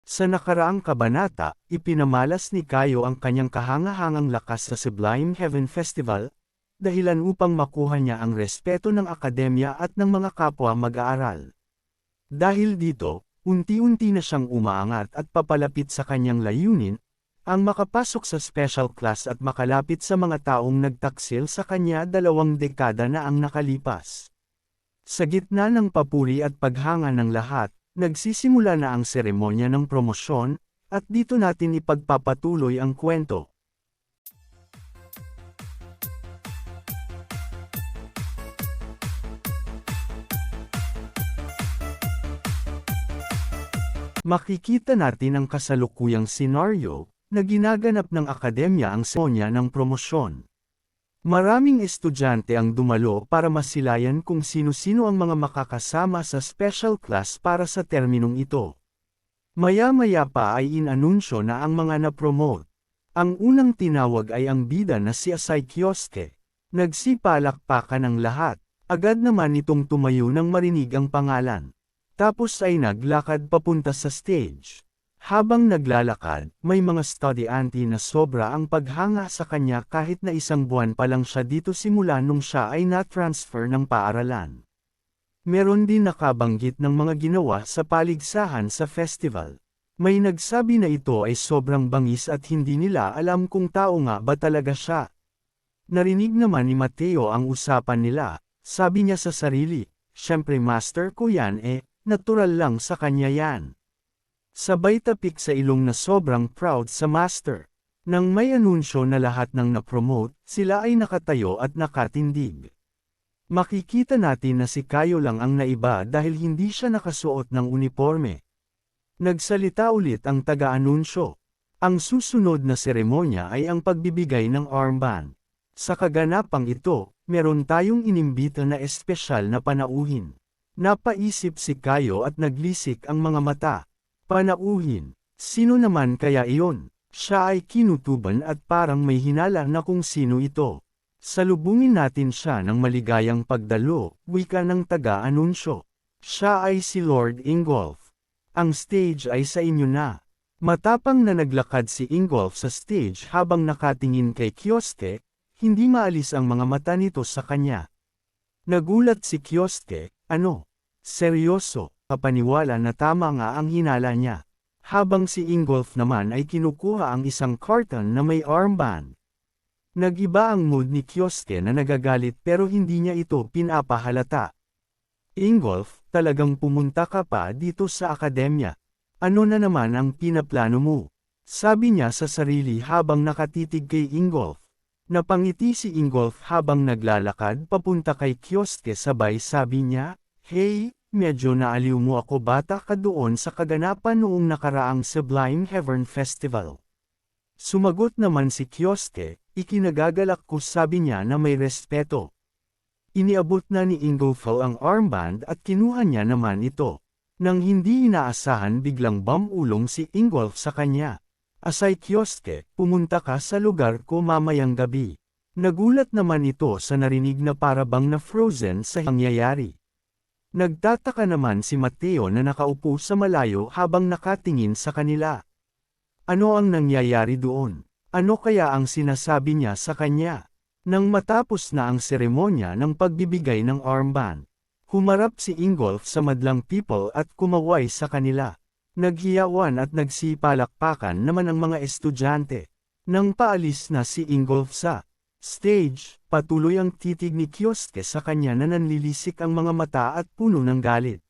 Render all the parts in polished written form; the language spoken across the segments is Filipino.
Sa nakaraang kabanata, ipinamalas ni Kayo ang kanyang kahangahangang lakas sa Sublime Heaven Festival, dahilan upang makuha niya ang respeto ng akademya at ng mga kapwa mag-aaral. Dahil dito, unti-unti na siyang umaangat at papalapit sa kanyang layunin, ang makapasok sa special class at makalapit sa mga taong nagtaksil sa kanya 2 dekada na ang nakalipas. Sa gitna ng papuri at paghanga ng lahat, nagsisimula na ang seremonya ng promosyon, at dito natin ipagpapatuloy ang kwento. Makikita natin ang kasalukuyang senaryo, na ginaganap ng akademya ang seremonya ng promosyon. Maraming estudyante ang dumalo para masilayan kung sino-sino ang mga makakasama sa special class para sa terminong ito. Maya-maya pa ay inanunsyo na ang mga na-promote. Ang unang tinawag ay ang bida na si Asai Kyosuke. Nagsipalakpakan ang lahat, agad naman itong tumayo nang marinig ang pangalan. Tapos ay naglakad papunta sa stage. Habang naglalakad, may mga estudyante na sobra ang paghanga sa kanya kahit na 1 buwan pa lang siya dito simula nung siya ay na-transfer ng paaralan. Meron din nakabanggit ng mga ginawa sa paligsahan sa festival. May nagsabi na ito ay sobrang bangis at hindi nila alam kung tao nga ba talaga siya. Narinig naman ni Mateo ang usapan nila, sabi niya sa sarili, "Siyempre master ko yan natural lang sa kanya yan." Sabay tapik sa ilong na sobrang proud sa master. Nang may anunsyo na lahat ng na-promote, sila ay nakatayo at nakatindig. Makikita natin na si Kayo lang ang naiba dahil hindi siya nakasuot ng uniforme. Nagsalita ulit ang taga-anunsyo. Ang susunod na seremonya ay ang pagbibigay ng armband. Sa kaganapang ito, meron tayong inimbita na espesyal na panauhin. Napaisip si Kayo at naglisik ang mga mata. Panauhin, sino naman kaya iyon? Siya ay kinutuban at parang may hinala na kung sino ito. Salubungin natin siya ng maligayang pagdalo, wika ng taga-anunsyo. Siya ay si Lord Ingolf. Ang stage ay sa inyo na. Matapang na naglakad si Ingolf sa stage habang nakatingin kay Kyosuke, hindi maalis ang mga mata nito sa kanya. Nagulat si Kyosuke, "Ano? Seryoso?" Kapaniwala na tama nga ang hinala niya. Habang si Ingolf naman ay kinukuha ang isang carton na may armband. Nag-iba ang mood ni Kyosuke na nagagalit pero hindi niya ito pinapahalata. "Ingolf, talagang pumunta ka pa dito sa akademya. Ano na naman ang pinaplano mo?" Sabi niya sa sarili habang nakatitig kay Ingolf. Napangiti si Ingolf habang naglalakad papunta kay Kyosuke sabay sabi niya, "Hey, medyo naaliw mo ako bata ka doon sa kaganapan noong nakaraang Sublime Heaven Festival." Sumagot naman si Kyosuke, "Ikinagagalak ko," sabi niya na may respeto. Iniabot na ni Ingolf ang armband at kinuha niya naman ito. Nang hindi inaasahan biglang bumulong si Ingolf sa kanya. "Asai Kyosuke, pumunta ka sa lugar ko mamayang gabi." Nagulat naman ito sa narinig na parabang na frozen sa pangyayari. Nagtataka naman si Mateo na nakaupo sa malayo habang nakatingin sa kanila. Ano ang nangyayari doon? Ano kaya ang sinasabi niya sa kanya? Nang matapos na ang seremonya ng pagbibigay ng armband, humarap si Ingolf sa madlang people at kumaway sa kanila. Naghiyawan at nagsipalakpakan naman ang mga estudyante. Nang paalis na si Ingolf sa stage, patuloy ang titig ni Kyosuke sa kanya na nanlilisik ang mga mata at puno ng galit.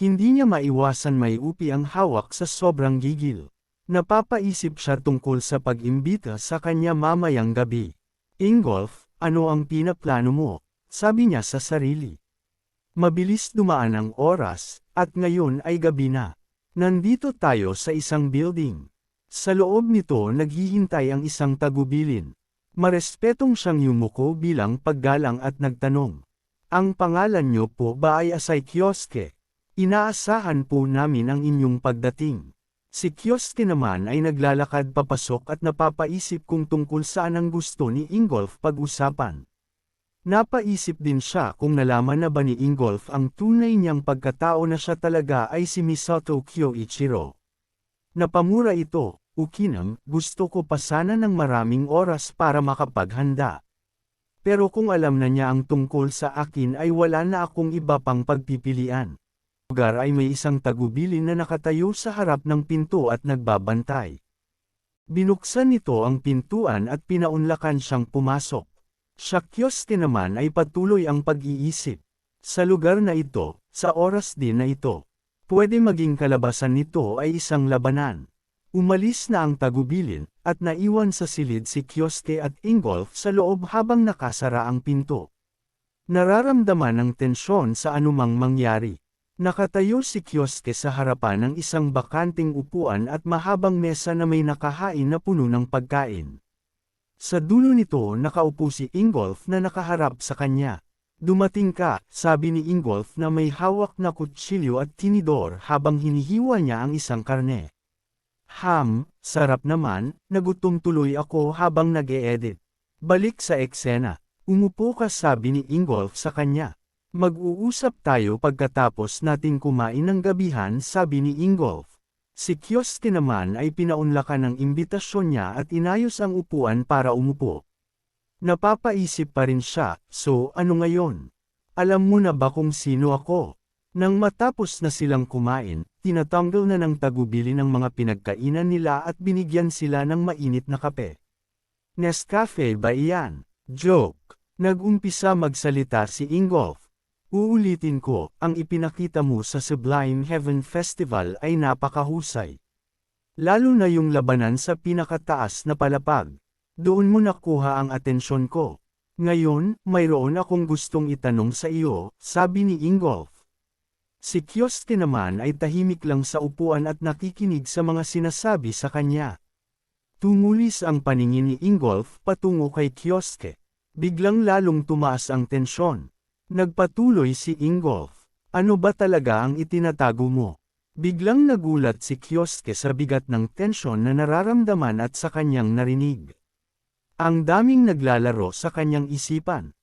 Hindi niya maiwasan may upi ang hawak sa sobrang gigil. Napapaisip siya tungkol sa pag-imbita sa kanya mamayang gabi. "Ingolf, ano ang pinaplano mo?" sabi niya sa sarili. Mabilis dumaan ang oras, at ngayon ay gabi na. Nandito tayo sa isang building. Sa loob nito naghihintay ang isang tagubilin. Marespetong siyang yumuko bilang paggalang at nagtanong. "Ang pangalan niyo po ba ay Asai Kyosuke? Inaasahan po namin ang inyong pagdating." Si Kyosuke naman ay naglalakad papasok at napapaisip kung tungkol saan ang gusto ni Ingolf pag-usapan. Napaisip din siya kung nalaman na ba ni Ingolf ang tunay niyang pagkatao na siya talaga ay si Misato Kyoichiro. Napamura ito, Ukinang, gusto ko pa sana ng maraming oras para makapaghanda. Pero kung alam na niya ang tungkol sa akin ay wala na akong iba pang pagpipilian. Lugar ay may isang tagubilin na nakatayo sa harap ng pinto at nagbabantay. Binuksan nito ang pintuan at pinaunlakan siyang pumasok. Sa kioske naman ay patuloy ang pag-iisip. Sa lugar na ito, sa oras din na ito, pwede maging kalabasan nito ay isang labanan. Umalis na ang tagubilin, at naiwan sa silid si Kyosuke at Ingolf sa loob habang nakasara ang pinto. Nararamdaman ng tensyon sa anumang mangyari. Nakatayo si Kyosuke sa harapan ng isang bakanting upuan at mahabang mesa na may nakahain na puno ng pagkain. Sa dulo nito nakaupo si Ingolf na nakaharap sa kanya. Dumating ka, sabi ni Ingolf na may hawak na kutsilyo at tinidor habang hinihiwa niya ang isang karne. Sarap naman, nagutom tuloy ako habang nag-e-edit. Balik sa eksena. Umupo ka, sabi ni Ingolf sa kanya. Mag-uusap tayo pagkatapos nating kumain ng gabihan, sabi ni Ingolf. Si Kyosuke naman ay pinaunlakan ng imbitasyon niya at inayos ang upuan para umupo. Napapaisip pa rin siya, so ano ngayon? Alam mo na ba kung sino ako? Nang matapos na silang kumain, tinatanggal na ng tagubili ng mga pinagkainan nila at binigyan sila ng mainit na kape. Nescafe ba iyan? Joke. Nag-umpisa magsalita si Ingolf. Uulitin ko, ang ipinakita mo sa Sublime Heaven Festival ay napakahusay. Lalo na yung labanan sa pinakataas na palapag. Doon mo nakuha ang atensyon ko. Ngayon, mayroon akong gustong itanong sa iyo, sabi ni Ingolf. Si Kyosuke naman ay tahimik lang sa upuan at nakikinig sa mga sinasabi sa kanya. Tumulis ang paningin ni Ingolf patungo kay Kyosuke. Biglang lalong tumaas ang tensyon. Nagpatuloy si Ingolf. Ano ba talaga ang itinatago mo? Biglang nagulat si Kyosuke sa bigat ng tensyon na nararamdaman at sa kanyang narinig. Ang daming naglalaro sa kanyang isipan.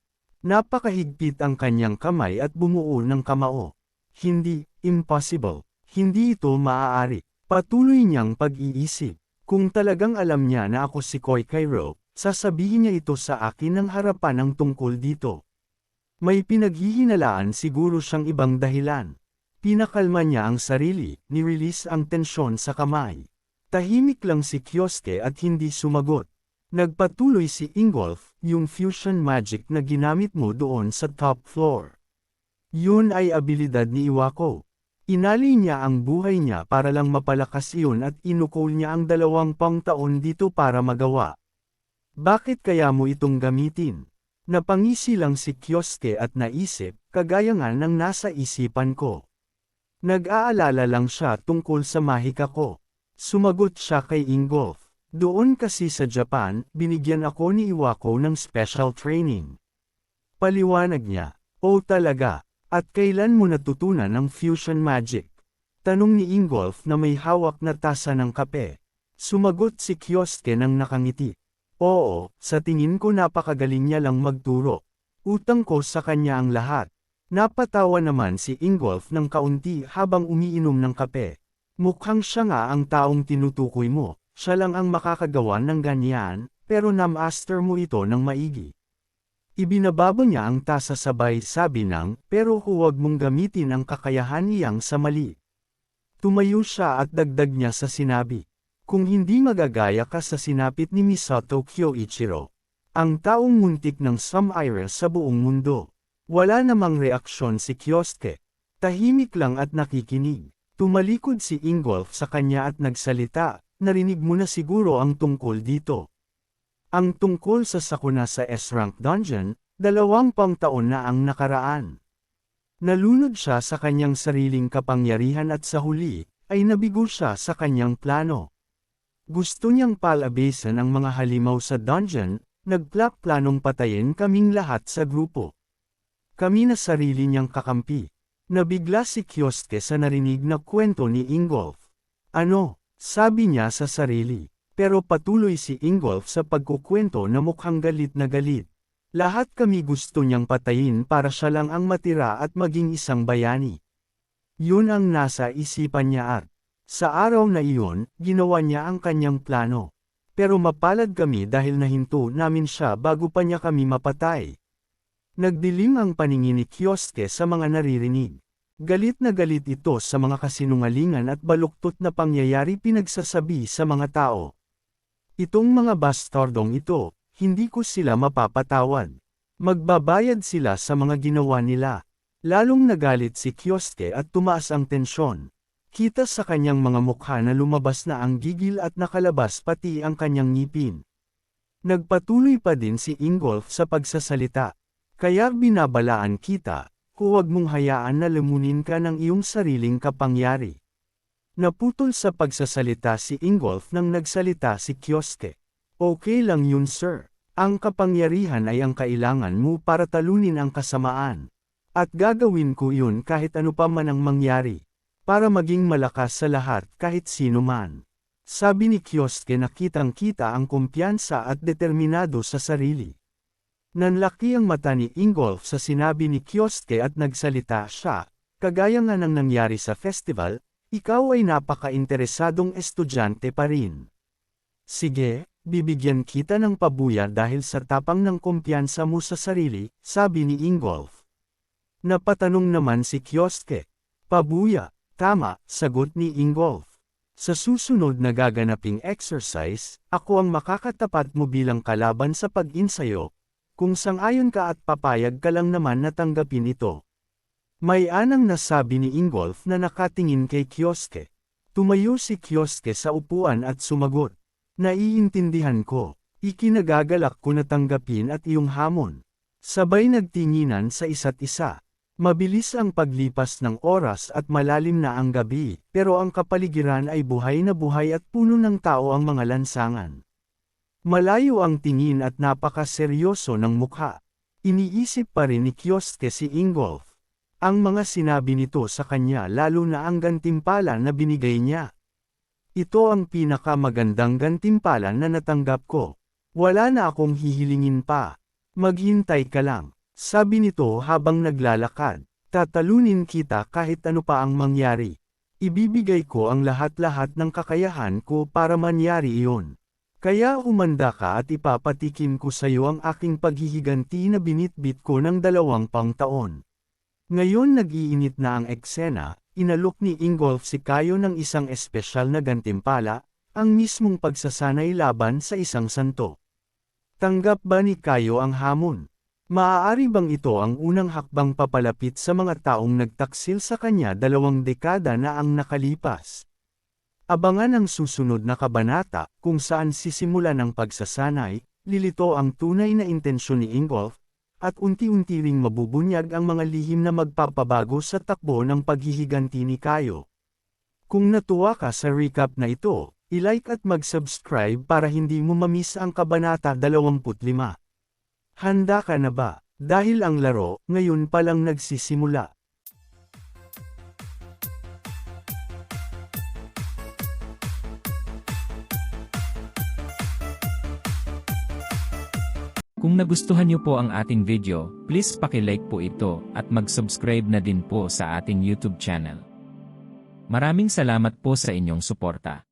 Napakahigpit ang kanyang kamay at bumuo ng kamao. Hindi, impossible. Hindi ito maaari. Patuloy niyang pag-iisip. Kung talagang alam niya na ako si Koichiro, sasabihin niya ito sa akin ng harapan ng tungkol dito. May pinaghihinalaan siguro siyang ibang dahilan. Pinakalma niya ang sarili, ni-release ang tensyon sa kamay. Tahimik lang si Kyosuke at hindi sumagot. Nagpatuloy si Ingolf, yung fusion magic na ginamit mo doon sa top floor. Yun ay abilidad ni Iwako. Inali niya ang buhay niya para lang mapalakas iyon at inukol niya ang 20 taon dito para magawa. Bakit kaya mo itong gamitin? Napangisi lang si Kyosuke at naisip, kagaya nga ng nasa isipan ko. Nag-aalala lang siya tungkol sa mahika ko. Sumagot siya kay Ingolf. Doon kasi sa Japan, binigyan ako ni Iwako ng special training. Paliwanag niya. Oh talaga? At kailan mo natutunan ang fusion magic? Tanong ni Ingolf na may hawak na tasa ng kape. Sumagot si Kyosuke nang nakangiti. Oo, sa tingin ko napakagaling niya lang magturo. Utang ko sa kanya ang lahat. Napatawa naman si Ingolf ng kaunti habang umiinom ng kape. Mukhang siya nga ang taong tinutukoy mo. Siya lang ang makakagawa ng ganyan, pero na-master mo ito ng maigi. Ibinababa niya ang tasa sabay sabi ng, pero huwag mong gamitin ang kakayahan niyang sa mali. Tumayo siya at dagdag niya sa sinabi. Kung hindi magagaya ka sa sinapit ni Misato Kyoichiro, ang taong muntik ng sumire sa buong mundo. Wala namang reaksyon si Kyosuke. Tahimik lang at nakikinig. Tumalikod si Ingolf sa kanya at nagsalita, narinig mo na siguro ang tungkol dito. Ang tungkol sa sakuna sa S-rank dungeon, 20 taon na ang nakaraan. Nalunod siya sa kanyang sariling kapangyarihan at sa huli, ay nabigo siya sa kanyang plano. Gusto niyang palabesan ang mga halimaw sa dungeon, nagplak-planong patayin kaming lahat sa grupo. Kami na sarili niyang kakampi. Nabigla si Kyosuke sa narinig na kwento ni Ingolf. Ano? Sabi niya sa sarili. Pero patuloy si Ingolf sa pagkukwento na mukhang galit na galit. Lahat kami gusto niyang patayin para siya lang ang matira at maging isang bayani. Yun ang nasa isipan niya at Sa araw na iyon, ginawa niya ang kanyang plano. Pero mapalad kami dahil nahinto namin siya bago pa niya kami mapatay. Nagdilim ang paningin ni Kyosuke sa mga naririnig. Galit na galit ito sa mga kasinungalingan at baluktot na pangyayari pinagsasabi sa mga tao. Itong mga bastardong ito, hindi ko sila mapapatawad. Magbabayad sila sa mga ginawa nila. Lalong nagalit si Kyosuke at tumaas ang tensyon. Kita sa kanyang mga mukha na lumabas na ang gigil at nakalabas pati ang kanyang ngipin. Nagpatuloy pa din si Ingolf sa pagsasalita. Kaya binabalaan kita, huwag mong hayaan na lamunin ka ng iyong sariling kapangyari. Naputol sa pagsasalita si Ingolf nang nagsalita si Kyosuke. Okay lang yun sir. Ang kapangyarihan ay ang kailangan mo para talunin ang kasamaan. At gagawin ko yun kahit ano pa man ang mangyari. Para maging malakas sa lahat kahit sino man. Sabi ni Kyosuke na kitang-kita ang kumpiyansa at determinado sa sarili. Nanlaki ang mata ni Ingolf sa sinabi ni Kyosuke at nagsalita siya, kagaya nga ng nangyari sa festival, ikaw ay napaka-interesadong estudyante pa rin. Sige, bibigyan kita ng pabuya dahil sa tapang ng kumpiyansa mo sa sarili, sabi ni Ingolf. Napatanong naman si Kyosuke. Pabuya, tama, sagot ni Ingolf. Sa susunod na gaganaping exercise, ako ang makakatapat mo bilang kalaban sa pag-insayo. Kung sang-ayon ka at papayag ka lang naman na tanggapin ito. May anang nasabi ni Ingolf na nakatingin kay Kyosuke. Tumayo si Kyosuke sa upuan at sumagot. Naiintindihan ko. Ikinagagalak ko na tanggapin at iyong hamon. Sabay nagtinginan sa isa't isa. Mabilis ang paglipas ng oras at malalim na ang gabi, pero ang kapaligiran ay buhay na buhay at puno ng tao ang mga lansangan. Malayo ang tingin at napakaseryoso ng mukha. Iniisip pa rin ni Kyosuke si Ingolf. Ang mga sinabi nito sa kanya lalo na ang gantimpala na binigay niya. Ito ang pinakamagandang gantimpala na natanggap ko. Wala na akong hihilingin pa. Maghintay ka lang. Sabi nito habang naglalakad. Tatalunin kita kahit ano pa ang mangyari. Ibibigay ko ang lahat-lahat ng kakayahan ko para mangyari iyon. Kaya umanda ka at ipapatikim ko sa iyo ang aking paghihiganti na binitbit ko ng 20 taon. Ngayon nag-iinit na ang eksena, inalok ni Ingolf si Kayo ng isang espesyal na gantimpala, ang mismong pagsasanay laban sa isang santo. Tanggap ba ni Kayo ang hamon? Maaari bang ito ang unang hakbang papalapit sa mga taong nagtaksil sa kanya 2 dekada na ang nakalipas? Abangan ang susunod na kabanata, kung saan sisimulan ang pagsasanay, lilito ang tunay na intensyon ni Ingolf, at unti-unti ring mabubunyag ang mga lihim na magpapabago sa takbo ng paghihiganti ni Kayo. Kung natuwa ka sa recap na ito, i-like at mag-subscribe para hindi mo mamiss ang kabanata 25. Handa ka na ba? Dahil ang laro, ngayon pa lang nagsisimula. Kung nagustuhan niyo po ang ating video, please paki-like po ito at mag-subscribe na din po sa ating YouTube channel. Maraming salamat po sa inyong suporta.